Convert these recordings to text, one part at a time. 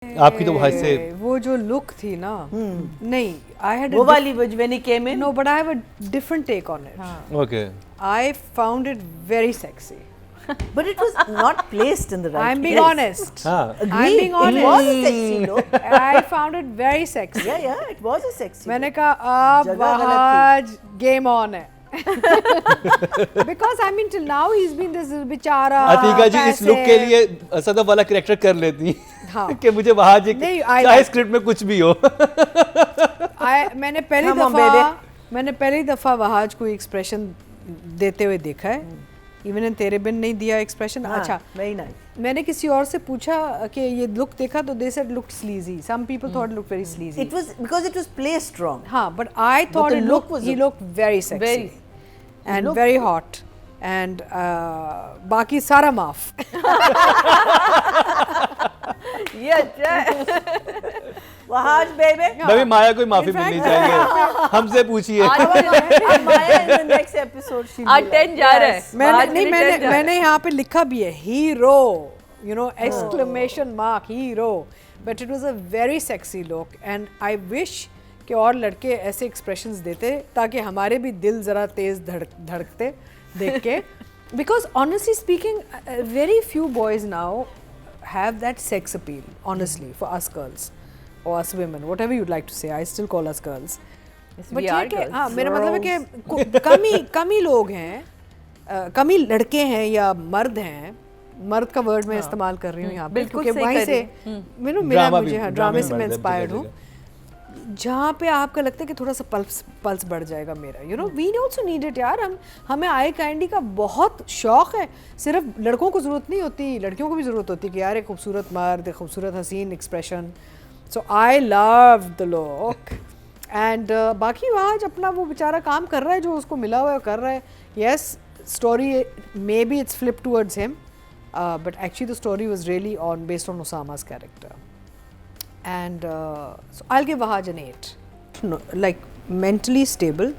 आपकी तो वहाँ से वो जो लुक थी ना, नहीं, I had वो वाली when he came in. no, but I have a different take on it. Okay I found it very sexy. But it was not placed in the right I'm being place. honest. हाँ I'm being It was honest. a sexy look. I found it very sexy. Yeah, it was a sexy मैंने look. कहा अब जगह गलत आज game on है. Because I mean till now he's been this बेचारा. अतिका जी इस लुक के लिए सदफ वाला कैरेक्टर कर लेती हाँ. कि मुझे वहाँ जी नहीं, चाहे स्क्रिप्ट में कुछ भी हो. मैंने Come on, baby. पहली दफा वहाज को एक्सप्रेशन देते हुए देखा है. इवन इन तेरे बिन नहीं दिया एक्सप्रेशन. अच्छा, Very nice. मैंने किसी और से पूछा कि ये लुक देखा तो they said looked sleazy. Some people thought it looked very sleazy. It was because it was placed wrong. हाँ, but I thought the it look looked, was he looked very sexy Very. and looked very hot and बाकी सारा माफ. ये अच्छा है. Wahaj baby. नवी माया को माफी मिलनी चाहिए. हमसे पूछिए. Maya in the next episode she'll be आज 10 जा रहा है. मैंने यहाँ पे लिखा भी है hero, you know, exclamation mark hero, but it was a very sexy look and I wish कि और लड़के ऐसे एक्सप्रेशंस देते ताकि हमारे भी दिल ज़रा तेज़ धड़कते देख के. Because honestly speaking, very few boys now have that sex appeal, honestly, for us girls or us women, whatever you'd like to say. I still call us girls. we are girls. हाँ, मेरा मतलब है कि कम ही लोग हैं, कम ही लड़के हैं या मर्द हैं. मर्द का वर्ड मैं इस्तेमाल कर रही हूँ यहाँ पे बिल्कुल क्योंकि सही वहीं कर से रही मिला मुझे ड्रामे से मैं इंस्पायर्ड हूँ. जहाँ पे आपका लगता है कि थोड़ा सा पल्स बढ़ जाएगा मेरा, you know, we also need it यार. हमें आई कैंडी का बहुत शौक है. सिर्फ लड़कों को ज़रूरत नहीं होती, लड़कियों को भी ज़रूरत होती है कि यार एक खूबसूरत मर्द, एक खूबसूरत हसीन expression. So I love the look and बाकी वहाँ अपना वो बेचारा काम कर रहा है जो उसको मिला हुआ है कर रहा है. Yes, story may be it's flip towards him, but actually the story was really on based on ओसामा's character. And so I'll give Wahaj an 8. No, like mentally stable.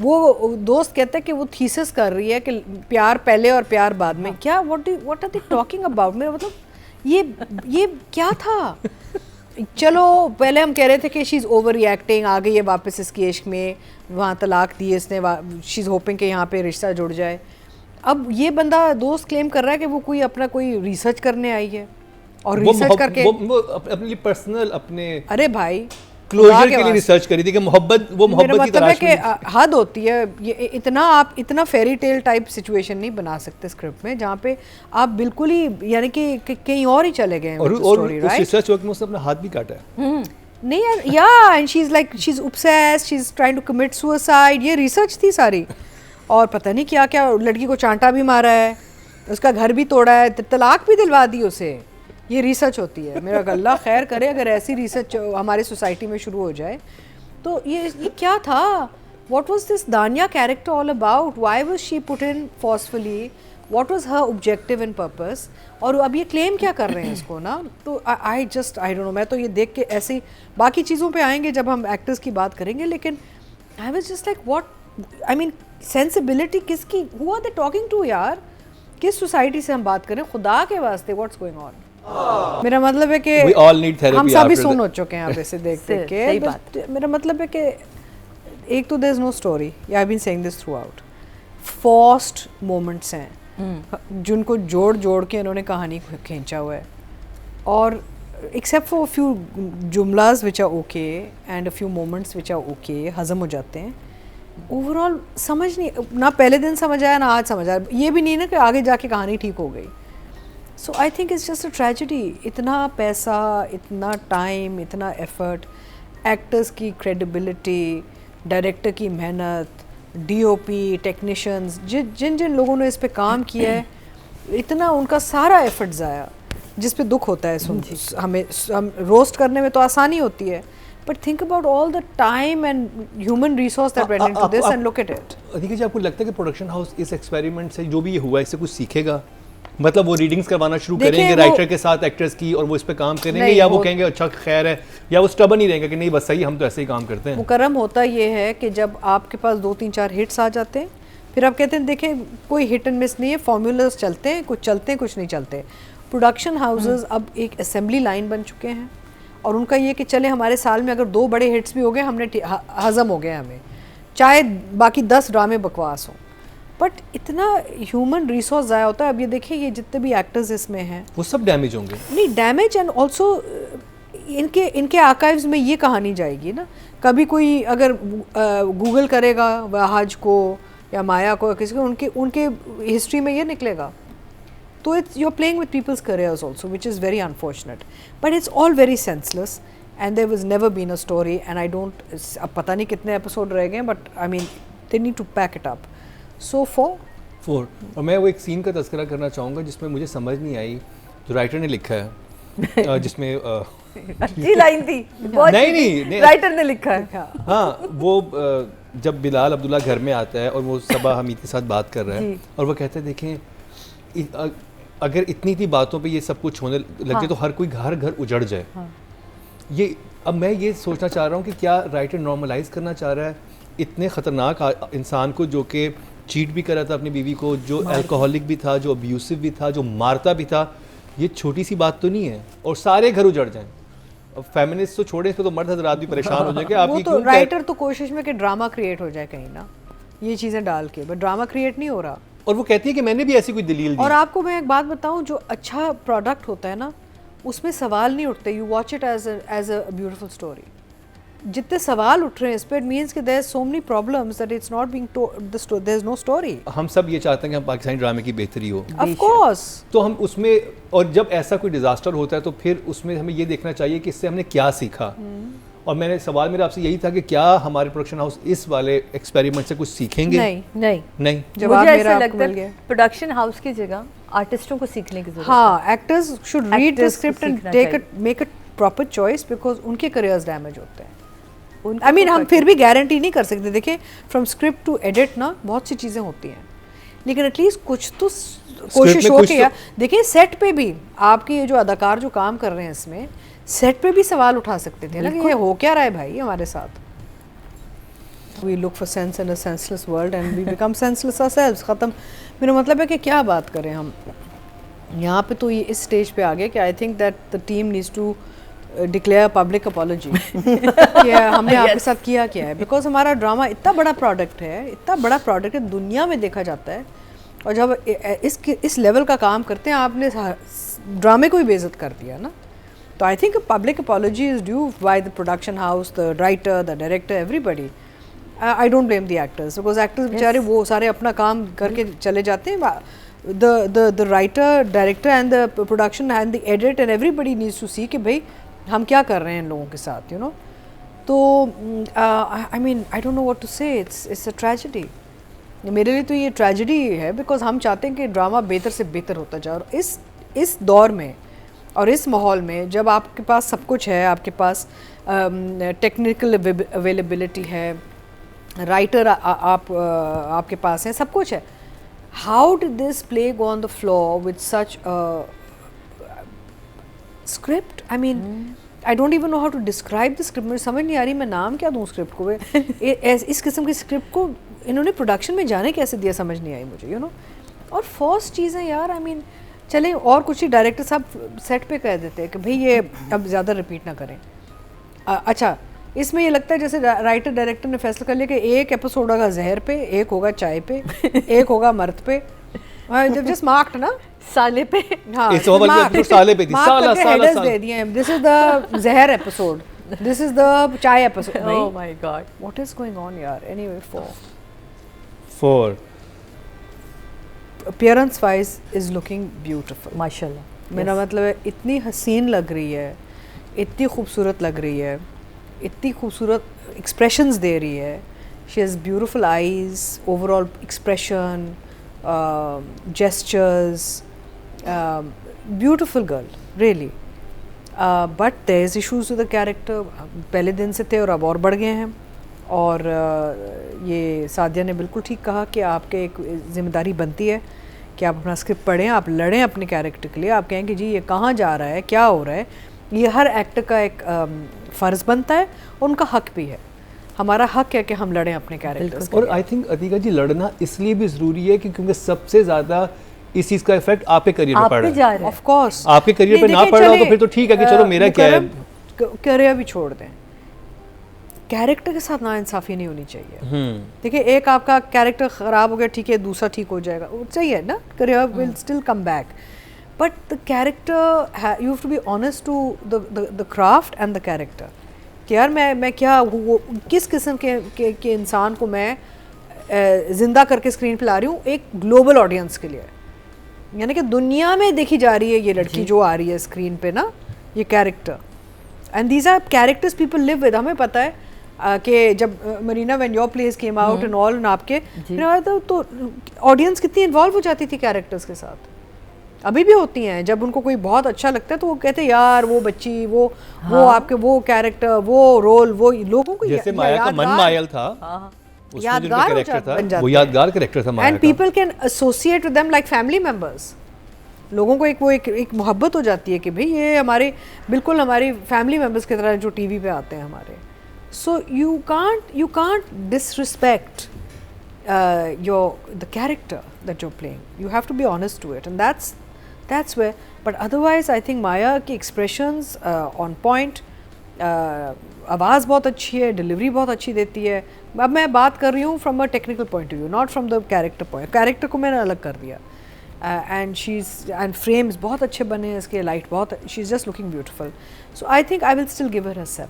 वो दोस्त कहता है कि वो थीसिस कर रही है कि प्यार पहले और प्यार बाद में. क्या what are they talking about? मेरा मतलब ये क्या था? चलो पहले हम कह रहे थे कि शी इज़ ओवर रिएक्टिंग, आ गई है वापस इसकी इश्क में, वहाँ तलाक दी इसने, शी इज़ होपिंग कि यहाँ पे रिश्ता जुड़ जाए. अब ये बंदा दोस्त क्लेम कर रहा है कि वो कोई रिसर्च करने आई है और रिसर्च करके वो अपने लिए पर्सनल अपने अरे भाई क्लोजर के लिए रिसर्च करी थी कि मोहब्बत की तलाश में. हद होती है ये. आप इतना फेरी टेल टाइप सिचुएशन नहीं बना सकते स्क्रिप्ट में जहाँ पे आप बिल्कुल ही यानी कि कहीं और ही चले गए. और उस रिसर्च वर्क में उसने अपना हाथ भी काटा है. नहीं यार, या and she is obsessed, she is trying to commit suicide. ये रिसर्च थी सारी. और पता नहीं क्या क्या, लड़की को चांटा भी मारा है, उसका घर भी तोड़ा है, तलाक भी दिलवा दी उसे. ये रिसर्च होती है. मेरा अल्लाह खैर करे अगर ऐसी रिसर्च हमारे सोसाइटी में शुरू हो जाए. तो ये क्या था? व्हाट वाज दिस दानिया character all about? Why was she put in forcefully? What was her objective and purpose? और अब ये क्लेम क्या कर रहे हैं इसको ना. तो आई डोंट नो. मैं तो ये देख के ऐसे बाकी चीज़ों पे आएंगे जब हम एक्टर्स की बात करेंगे, लेकिन I was just like what, I mean sensibility किसकी, who are they talking to यार? किस सोसाइटी से हम बात करें खुदा के वास्ते? What's going on? मेरा मतलब है कि हम सभी सुन हो चुके हैं आप ऐसे देख के. सही बात. मेरा मतलब है कि एक तो there is no story. I have been saying this throughout. Forced moments हैं जिनको जोड़ के इन्होंने कहानी को खींचा हुआ है. और एक्सेप्ट फॉर फ्यू जुमलाज which are okay and a few moments which are okay, हजम हो जाते हैं. ओवरऑल समझ नहीं, ना पहले दिन समझ आया ना आज समझ आया. ये भी नहीं ना कि आगे जाके कहानी ठीक हो गई. So I think it's just a tragedy. इतना पैसा, इतना टाइम, इतना एफर्ट, एक्टर्स की क्रेडिबिलिटी, डायरेक्टर की मेहनत, डीओपी, टेक्नीशियंस, जिन लोगों ने इस पे काम किया है, इतना उनका सारा एफर्ट ज़ाया, जिस पे दुख होता है. हम रोस्ट करने में तो आसानी होती है, but think about all the time and human resource that went into this and look at it. अधिका जी, आपको लगता है कि प्रोडक्शन हाउस इस एक्सपेरिमेंट से जो भी ये हुआ इससे कुछ सीखेगा? मतलब वो रीडिंग्स करवाना शुरू करेंगे राइटर के साथ एक्टर्स की और वो इस पे काम करेंगे, या वो कहेंगे अच्छा खैर है, या वो स्टबन ही रहेंगे कि नहीं बस सही हम तो ऐसे ही काम करते हैं? मुकर्रम होता ये है कि जब आपके पास 2-3-4 हिट्स आ जाते हैं, फिर आप कहते हैं देखें कोई हिट एंड मिस नहीं है, फॉर्मूलाज चलते हैं, कुछ नहीं चलते. प्रोडक्शन हाउसेस अब एक असेंबली लाइन बन चुके हैं और उनका ये कि चले हमारे साल में अगर 2 बड़े हिट्स भी हो गए हमने हज़म हो गए हमें, चाहे बाकी 10 ड्रामे बकवास हों, बट इतना ह्यूमन रिसोर्स ज़ाया होता है। अब ये देखिए ये जितने भी एक्टर्स इसमें हैं वो सब डैमेज होंगे। नहीं डैमेज, एंड ऑल्सो इनके आर्काइव्स में ये कहानी जाएगी ना, कभी कोई अगर गूगल करेगा वहाज को या माया को किसी को, उनके हिस्ट्री में ये निकलेगा। तो it's you are playing with people's careers also which is very unfortunate, but it's all very senseless and there was never been a story and I don't, अब पता नहीं कितने एपिसोड रह गए, but I mean they need to pack it up. So 4 और मैं वो एक सीन का तज़किरा करना चाहूँगा जिसमें मुझे समझ नहीं आई, जो राइटर ने लिखा है जिसमें अच्छी लाइन थी, बहुत नहीं राइटर ने लिखा है। हाँ वो जब बिलाल अब्दुल्ला घर में आता है और वो सबा हमीद के साथ बात कर रहा है और वो कहते हैं देखें अगर इतनी इतनी बातों पे ये सब कुछ होने लग जाए तो हर कोई घर उजड़ जाए। ये अब मैं ये सोचना चाह रहा हूँ कि क्या राइटर नॉर्मलाइज करना चाह रहा है इतने ख़तरनाक इंसान को जो कि चीट भी कर रहा था अपनी बीवी को, जो अल्कोहलिक भी था, जो अब्यूसिव भी था, जो मारता भी था। ये छोटी सी बात तो नहीं है और सारे घर उजड़ जाएं। अब फेमिनिस्ट तो छोड़े, इसमें तो मर्द हजरात भी परेशान हो जाएंगे। वो तो राइटर तो कोशिश में कि ड्रामा क्रिएट हो जाए कहीं ना, ये चीज़ें डाल के, बट ड्रामा क्रिएट नहीं हो रहा। और वो कहती है कि मैंने भी ऐसी कोई दलील दी। और आपको मैं एक बात बताऊं, जो अच्छा प्रोडक्ट होता है ना उसमें सवाल नहीं उठते, you watch it as a beautiful story. जितने सवाल उठ रहे हैं इस पर, इट मीन्स कि there are so many problems that it's not being there is no story. हम सब ये चाहते हैं कि हम पाकिस्तानी ड्रामे की बेहतरी हो, ऑफ कोर्स। तो हम उसमें, और जब ऐसा कोई डिजास्टर होता है तो फिर उसमें हमें ये देखना चाहिए कि इससे हमने क्या सीखा। और मैंने सवाल मेरा आपसे यही था कि क्या हमारे प्रोडक्शन हाउस इस वाले एक्सपेरिमेंट से कुछ सीखेंगे? नहीं जवाब मुझे मेरा ऐसा आपको लगता मिल गया। है प्रोडक्शन हाउस की जगह आर्टिस्टों को सीखने की जरूरत है। हाँ, actors should read the Actors को स्क्रिप्ट एंड सीखना टेक इट, चाहिए। Make it proper choice, because उनके करियर्स डैमेज होते हैं। आई मीन हम फिर भी गारंटी नहीं कर सकते, देखिए फ्रॉम स्क्रिप्ट टू एडिट ना बहुत सी चीज़ें होती हैं, लेकिन एटलीस्ट कुछ तो कोशिश में हो कुछ के तो- यार देखिए सेट पे भी आपके ये जो अदाकार जो काम कर रहे हैं इसमें, सेट पे भी सवाल उठा सकते थे ना कि ये हो क्या रहा है भाई हमारे साथ। We look for sense in a senseless world and we become senseless ourselves. ख़त्म। मेरा मतलब है कि क्या बात करें हम यहाँ पे, तो ये इस स्टेज पे आ गए कि I think that the team needs to declare public apology कि हमने आपके साथ किया क्या है, बिकॉज हमारा ड्रामा इतना बड़ा प्रोडक्ट है, इतना बड़ा प्रोडक्ट है, दुनिया में देखा जाता है, और जब इस लेवल का काम करते हैं आपने ड्रामे को ही बेइज्जत कर दिया ना। तो I think public apology is due by the production house, the writer, the director, everybody. I don't blame the actors, because actors बेचारे वो सारे अपना काम करके चले जाते हैं। the writer, director and the production and the edit and everybody needs to see कि भाई हम क्या कर रहे हैं इन लोगों के साथ, you know। तो I mean I don't know what to say, it's a tragedy। मेरे लिए तो ये ट्रेजेडी है, बिकॉज हम चाहते हैं कि ड्रामा बेहतर से बेहतर होता जाए, और इस दौर में और इस माहौल में जब आपके पास सब कुछ है, आपके पास टेक्निकल अवेलेबिलिटी है, राइटर आपके पास है, सब कुछ है, how did this play go on the floor with such script? I mean I don't even know how to describe the script. मुझे समझ नहीं आ रही मैं नाम क्या दूँ स्क्रिप्ट को। इस किस्म की स्क्रिप्ट को इन्होंने प्रोडक्शन में जाने कैसे दिया, समझ नहीं आई मुझे, यू नो। और फर्स्ट चीज़ें यार, आई मीन चले और कुछ ही डायरेक्टर साहब सेट पे कह देते हैं कि भाई ये अब ज़्यादा रिपीट ना करें। अच्छा, इसमें ये लगता है जैसे राइटर डायरेक्टर ने फैसला कर लिया कि एक एपिसोड होगा जहर पे, एक होगा चाय पे, एक होगा मर्द पे, जब जस्ट मार्क्ड ना साले पे। हाँ, इस ओवर की episode साले पे थी, साला हेडर्स दे दिए हैं, दिस इज द जहर episode, this is the chai episode. Oh my God, what is going on यार। Anyway, 4 appearance wise is looking beautiful. माशाल्लाह। मेरा मतलब है इतनी हसीन लग रही है, इतनी खूबसूरत लग रही है, इतनी खूबसूरत एक्सप्रेशंस दे रही है। She has beautiful eyes, overall expression, gestures, beautiful girl really, but there is issues with the character, पहले दिन से थे और अब और बढ़ गए हैं। और ये सादिया ने बिल्कुल ठीक कहा कि आपके एक जिम्मेदारी बनती है कि आप अपना स्क्रिप्ट पढ़ें, आप लड़ें अपने कैरेक्टर के लिए, आप कहें कि जी ये कहाँ जा रहा है, क्या हो रहा है। ये हर एक्टर का एक फ़र्ज़ बनता है, उनका हक भी है, हमारा हक है कि हम लड़ें अपने कैरेक्टर्स के और लिए। आई थिंक अतीका जी लड़ना इसलिए भी ज़रूरी है कि क्योंकि सबसे ज़्यादा इस चीज का इफेक्ट आपके करियर पे आप पड़ पे रहा जा है। रहा है। ऑफ कोर्स आपके करियर पे ना पड़ रहा हो तो फिर तो ठीक है कि चलो मेरा क्या है। करियर भी छोड़ दें, कैरेक्टर के साथ ना इंसाफी नहीं होनी चाहिए। देखिए एक आपका कैरेक्टर खराब हो गया, ठीक है, दूसरा ठीक हो जाएगा, वो सही है ना, career will still come back, but the character you have to be honest to the craft and the character कि यार मैं क्या वो किस किस्म के इंसान को मैं जिंदा करके स्क्रीन पे ला रही हूँ एक ग्लोबल ऑडियंस के लिए, यानी कि दुनिया में देखी जा रही है ये लड़की जो आ रही है स्क्रीन पे ना, ये character, and these are characters people live with. हमें पता है कि जब मरीना when your place came out and all आपके तो ऑडियंस कितनी इन्वॉल्व हो जाती थी कैरेक्टर्स के साथ, अभी भी होती हैं। जब उनको कोई बहुत अच्छा लगता है तो वो कहते हैं यार वो बच्ची वो आपके वो कैरेक्टर वो रोल वो लोगों को जैसे माया का मन मायल था, यादगार वो यादगार कैरेक्टर था Maya and people can associate with them like family members. लोगों को एक मोहब्बत हो जाती है कि भाई ये हमारे बिल्कुल हमारी फैमिली मेंबर्स की तरह जो टीवी पे आते हैं हमारे। So you can't disrespect the character that you're playing. You have to be honest to it, and that's where. But otherwise, I think Maya की expressions on point, आवाज़ बहुत अच्छी है, डिलीवरी बहुत अच्छी देती है। अब मैं बात कर रही हूँ from a technical point of view, not from the character point. Character को मैंने अलग कर दिया, एंड फ्रेम्स बहुत अच्छे बने हैं इसके, लाइट बहुत, she is just looking beautiful. So I think I will still give her a 7।